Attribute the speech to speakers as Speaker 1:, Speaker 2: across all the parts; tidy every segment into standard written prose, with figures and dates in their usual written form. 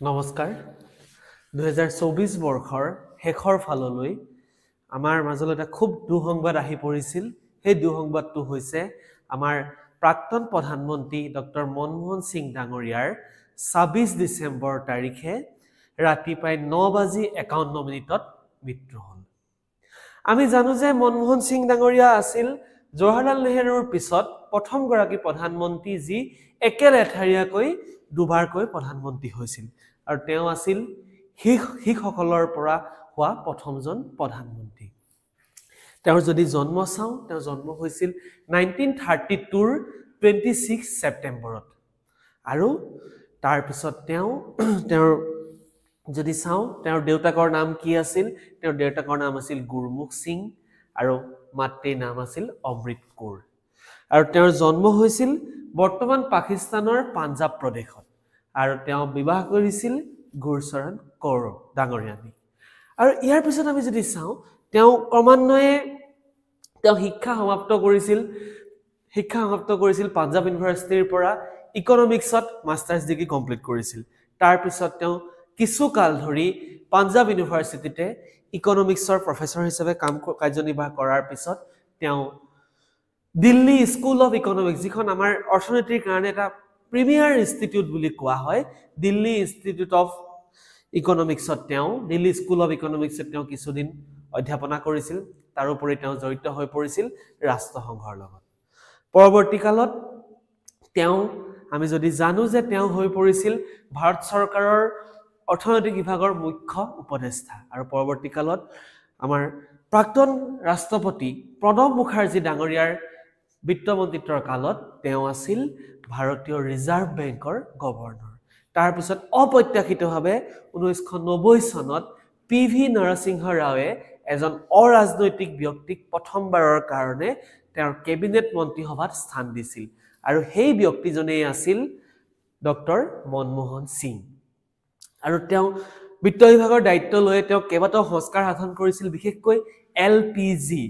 Speaker 1: নমস্কাৰ 2024 বৰ্ষৰ শেষৰ ফাললৈ আমাৰ মাজলৈ এটা খুব দুঃসংবাদ আহি পৰিছিল সেই দুঃসংবাদটো হৈছে আমাৰ প্ৰাক্তন প্ৰধানমন্ত্ৰী ডক্টৰ মনমোহন সিং ডাঙৰীয়াৰ 26 ডিসেম্বৰ তাৰিখে ৰাতি প্ৰায় 9:51 মৃত্যু হ'ল আমি জানো যে মনমোহন সিং ডাঙৰীয়া আছিল জৱাহৰলাল নেহৰুৰ পিছত প্ৰথম গৰাকী প্ৰধানমন্ত্ৰী যি একেলেঠাৰিয়াকৈ দুবাৰকৈ প্ৰধানমন্ত্ৰী হৈছিল আৰু তেওঁ আছিল শিখসকলৰ পৰা হোৱা প্ৰথমজন প্ৰধানমন্ত্ৰী তেওঁৰ যদি জন্ম চাও তেওঁ জন্ম হৈছিল 1932 ৰ 26 ছেপ্টেম্বৰত আৰু তাৰ পিছত তেওঁৰ যদি চাও তেওঁৰ দেউতাকৰ নাম কি আছিল তেওঁৰ দেউতাকৰ নাম আছিল গুৰমুখ সিং আৰু মাতৃৰ নাম আছিল অমৃত কৌৰ আৰু তেওঁৰ জন্ম হৈছিল বৰ্তমান পাকিস্তানৰ পাঞ্জাব প্ৰদেশত আৰু তেওঁ বিবাহ কৰিছিল গুৰচৰণ কৌৰ ডাঙৰীয়ানী আৰু ইয়াৰ পিছত আমি যদি চাও তেওঁ ক্ৰমান্বয়ে তেওঁ শিক্ষা সমাপ্ত কৰিছিল পাঞ্জাব ইউনিভাৰ্চিটিৰ পৰা ইকনমিক্সত মাষ্টাৰ্ছ ডিগ্ৰী কমপ্লিট কৰিছিল তাৰ পিছত তেওঁ কিছু কাল ধৰি পাঞ্জাব ইউনিভাৰ্চিটিতে ইকনমিক্সৰ প্ৰফেসৰ হিচাপে কাৰ্যনিৰ্বাহ কৰাৰ পিছত তেওঁ দিল্লী স্কুল অফ ইকনমিক্স যিখন আমাৰ অৰ্থনীতিৰ কাৰণে এটা প্ৰিমিয়াৰ ইনষ্টিটিউট বুলি কোৱা হয় দিল্লী ইনষ্টিটিউট অফ ইকনমিক্সত তেওঁ দিল্লী স্কুল অফ ইকনমিক্সত তেওঁ কিছুদিন অধ্যাপনা কৰিছিল তাৰ উপৰি তেওঁ জড়িত হৈ পৰিছিল ৰাষ্ট্ৰসংঘৰ লগত পৰৱৰ্তী কালত তেওঁ আমি যদি জানো যে তেওঁ হৈ পৰিছিল ভাৰত চৰকাৰৰ অৰ্থনৈতিক বিভাগৰ মুখ্য উপদেষ্টা আৰু পৰৱৰ্তী কালত আমাৰ প্ৰাক্তন ৰাষ্ট্ৰপতি প্ৰণৱ মুখাৰ্জী ডাঙৰীয়াৰ বিত্তমন্ত্ৰীত্বৰ কালত তেওঁ আছিল ভাৰতীয় ৰিজাৰ্ভ বেংকৰ গভৰ্ণৰ তাৰ পিছত অপ্ৰত্যাশিতভাৱে 1990 চনত পিভি নৰসিংহ ৰাওয়ে এজন অৰাজনৈতিক ব্যক্তিক প্ৰথমবাৰৰ কাৰণে তেওঁৰ কেবিনেট মন্ত্ৰীসভাত স্থান দিছিল আৰু সেই ব্যক্তিজনেই আছিল ডক্টৰ মনমোহন সিং আৰু তেওঁ বিত্ত বিভাগৰ দায়িত্ব লৈ তেওঁ কেইবাটাও সংস্কাৰ সাধন কৰিছিল বিশেষকৈ এলপিজি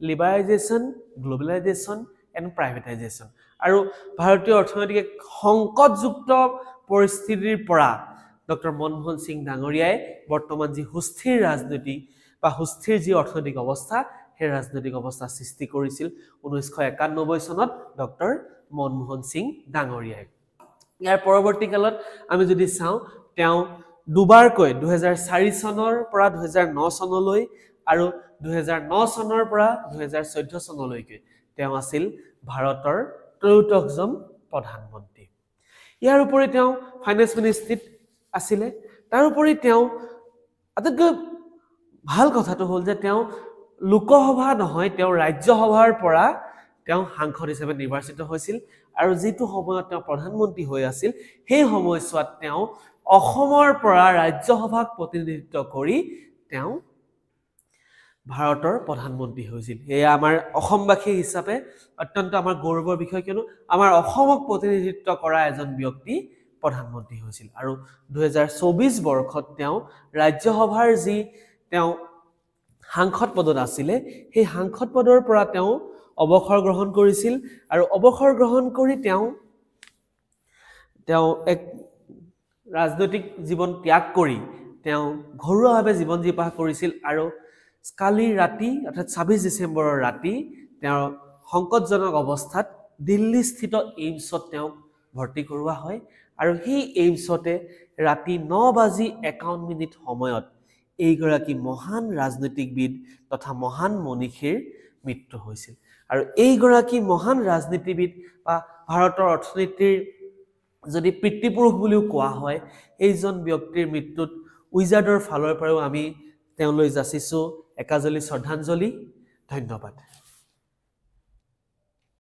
Speaker 1: লিবাৰাইজেশ্যন গ্লোবেলাইজেশ্যন এণ্ড প্ৰাইভেটাইজেশ্যন আৰু ভাৰতীয় অৰ্থনৈতিক সংকটযুক্ত পৰিস্থিতিৰ পৰা ডক্টৰ মনমোহন সিং ডাঙৰীয়াই বৰ্তমান যি সুস্থিৰ ৰাজনীতি বা সুস্থিৰ যি অৰ্থনৈতিক অৱস্থা সেই ৰাজনৈতিক অৱস্থা সৃষ্টি কৰিছিল 1991 চনত ডক্টৰ মনমোহন সিং ডাঙৰীয়াই ইয়াৰ পৰৱৰ্তী কালত আমি যদি চাও তেওঁ দুবাৰকৈ 2004 চনৰ পৰা 2009 চনলৈ আৰু 2009 চনৰ পৰা 2014 চনলৈকে তেওঁ আছিল ভাৰতৰ ত্ৰয়োদশজন প্ৰধানমন্ত্ৰী ইয়াৰ উপৰি তেওঁ ফাইনেন্স মিনিষ্ট্ৰীত আছিলে তাৰ উপৰি তেওঁ আটাইতকৈ ভাল কথাটো হ'ল যে তেওঁ লোকসভা নহয় তেওঁ ৰাজ্যসভাৰ পৰা তেওঁ সাংসদ হিচাপে নিৰ্বাচিত হৈছিল আৰু যেটো সময়ত তেওঁ প্ৰধানমন্ত্ৰী হৈ আছিল সেই সময়ছোৱাত তেওঁ অসমৰ পৰা ৰাজ্যসভাক প্ৰতিনিধিত্ব কৰি তেওঁ ভাৰতৰ প্ৰধানমন্ত্ৰী হৈছিল এয়া আমাৰ অসমবাসী হিচাপে অত্যন্ত আমাৰ গৌৰৱৰ বিষয় কিয়নো আমাৰ অসমক প্ৰতিনিধিত্ব কৰা এজন ব্যক্তি প্ৰধানমন্ত্ৰী হৈছিল আৰু 2024 বৰ্ষত তেওঁ ৰাজ্যসভাৰ যি তেওঁ সাংসদ পদত আছিলে সেই সাংসদ পদৰ পৰা তেওঁ অৱসৰ গ্ৰহণ কৰিছিল আৰু অৱসৰ গ্ৰহণ কৰি তেওঁ এক ৰাজনৈতিক জীৱন ত্যাগ কৰি তেওঁ ঘৰুৱাভাৱে জীৱন নিৰ্বাহ কৰিছিল আৰু কালি ৰাতি অৰ্থাৎ 26 ডিসেম্বৰৰ ৰাতি তেওঁ সংকটজনক অৱস্থাত দিল্লী স্থিত এইমছত তেওঁ ভৰ্তি কৰোৱা হয় আৰু সেই এইমছতে ৰাতি 9:51 সময়ত এইগৰাকী মহান ৰাজনীতিবিদ তথা মহান মনীষীৰ মৃত্যু হৈছিল আৰু এইগৰাকী মহান ৰাজনীতিবিদ বা ভাৰতৰ অৰ্থনীতিৰ যদি পিতৃপুৰুষ বুলিও কোৱা হয় এইজন ব্যক্তিৰ মৃত্যুত উইজাৰ্ডৰ ফালৰ পৰাও আমি তেওঁলৈ যাচিছো একাজলি শ্ৰদ্ধাঞ্জলি ধন্যবাদ